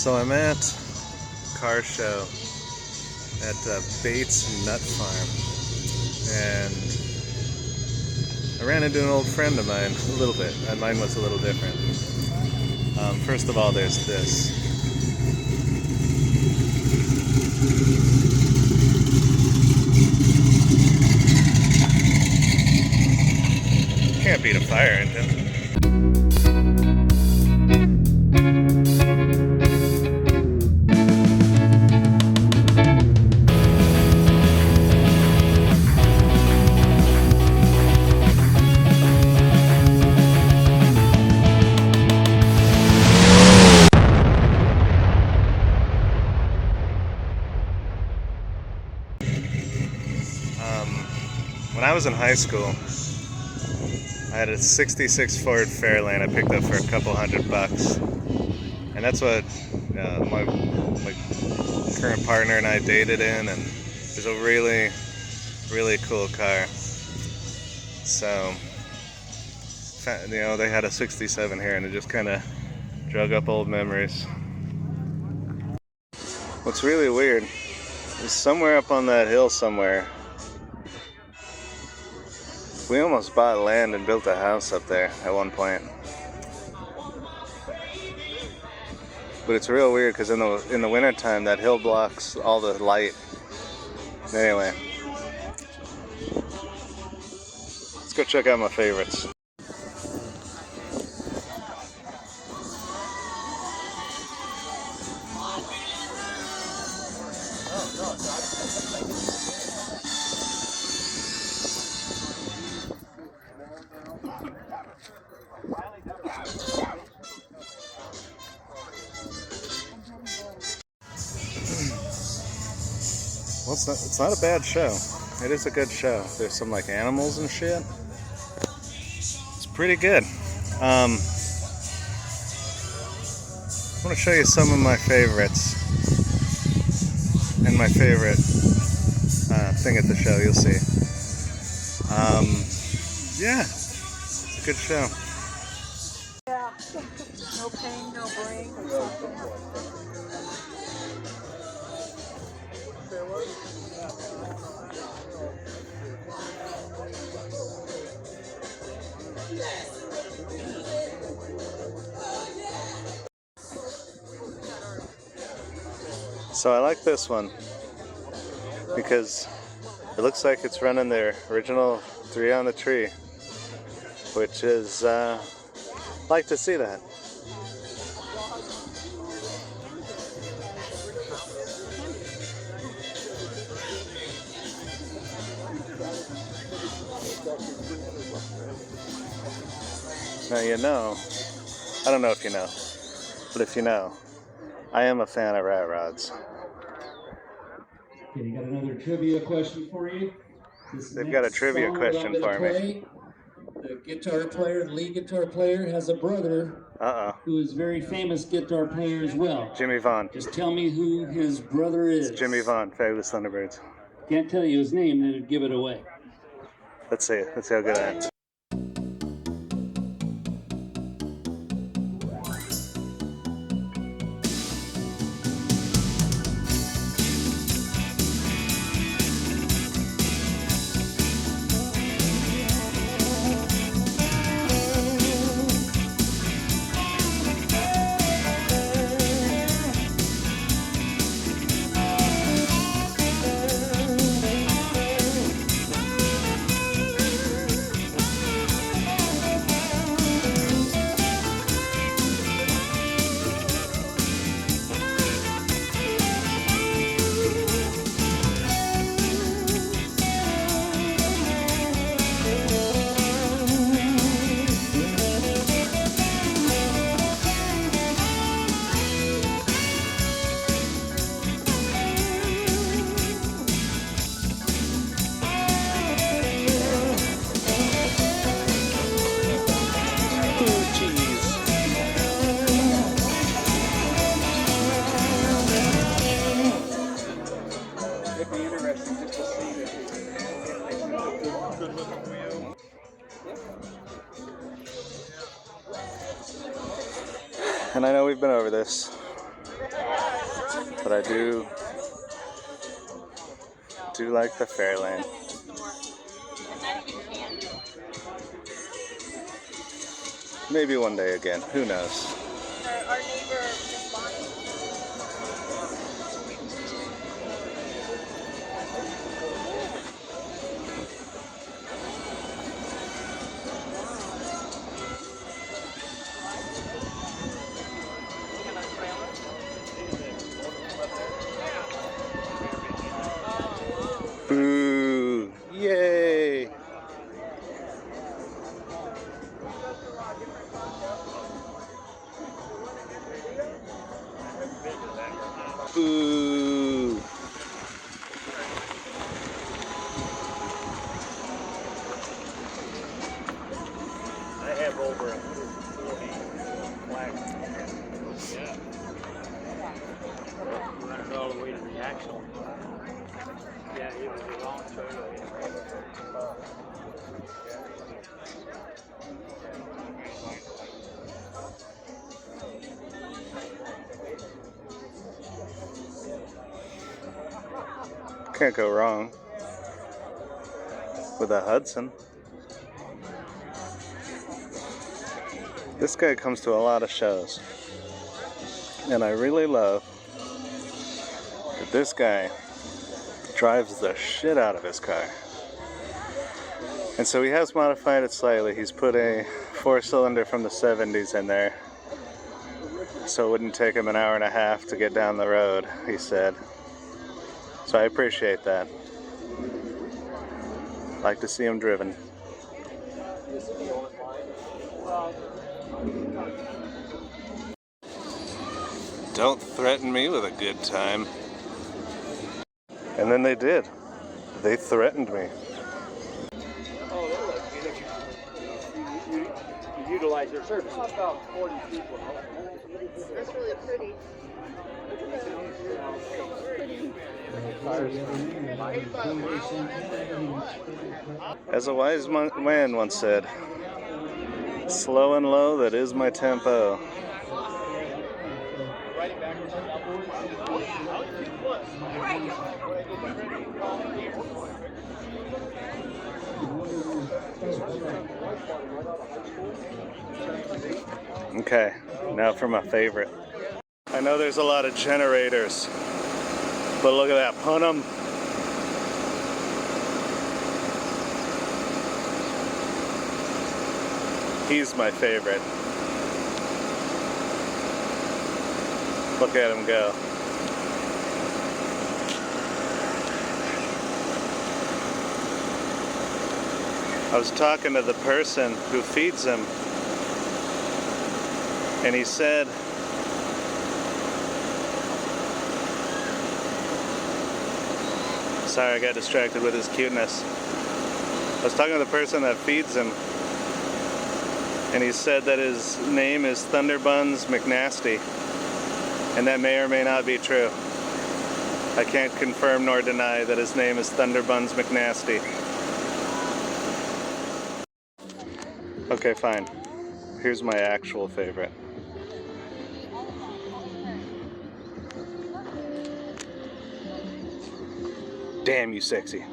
So I'm at car show at Bates Nut Farm, and I ran into an old friend of mine a little bit, and mine was a little different. First of all, there's this. Can't beat a fire engine. When I was in high school, I had a '66 Ford Fairlane I picked up for a couple $100, and that's what my current partner and I dated in, and it was a really, really cool car. So, you know, they had a '67 here, and it just kind of drug up old memories. What's really weird is somewhere up on that hill somewhere, we almost bought land and built a house up there at one point. But it's real weird because in the winter time that hill blocks all the light. Anyway, let's go check out my favorites. Well, it's not a bad show. It is a good show. There's some like animals and shit. It's pretty good. I want to show you some of my favorites and my favorite thing at the show. You'll see. Yeah, it's a good show. Yeah, no pain, no brain. So I like this one because it looks like it's running their original 3 on the tree, which is like to see that. Now you know, I don't know if you know, but if you know, I am a fan of rat rods. Okay, you got another trivia question for you. They've got a trivia question for me. The guitar player, the lead guitar player, has a brother who is a very famous guitar player as well. Jimmy Vaughn. Just tell me who his brother is. It's Jimmy Vaughn, Fabulous Thunderbirds. Can't tell you his name, then it'd give it away. Let's see. Let's see how good I am. And I know we've been over this, But I do like the Fairlane. Maybe one day again, who knows? Our neighbor, Miss Bonnie. Boo! Yay! Boo! I have over 140 flags. Yeah. Running all the way to the axle. Yeah, it was a long trailer. Can't go wrong with a Hudson. This guy comes to a lot of shows, and I really love that this guy drives the shit out of his car. And so he has modified it slightly. He's put a 4-cylinder from the 70s in there, so it wouldn't take him an hour and a half to get down the road, he said. So I appreciate that. Like to see him driven. Don't threaten me with a good time. And then they did. They threatened me. You utilize their services. That's really pretty. As a wise man once said, slow and low, that is my tempo. Okay, now for my favorite. I know there's a lot of generators, but look at that, Punham. He's my favorite. Look at him go. I was talking to the person who feeds him, and he said, sorry, I got distracted with his cuteness. I was talking to the person that feeds him, and he said that his name is Thunderbuns McNasty, and that may or may not be true. I can't confirm nor deny that his name is Thunderbuns McNasty. Okay, fine. Here's my actual favorite. Damn you, sexy.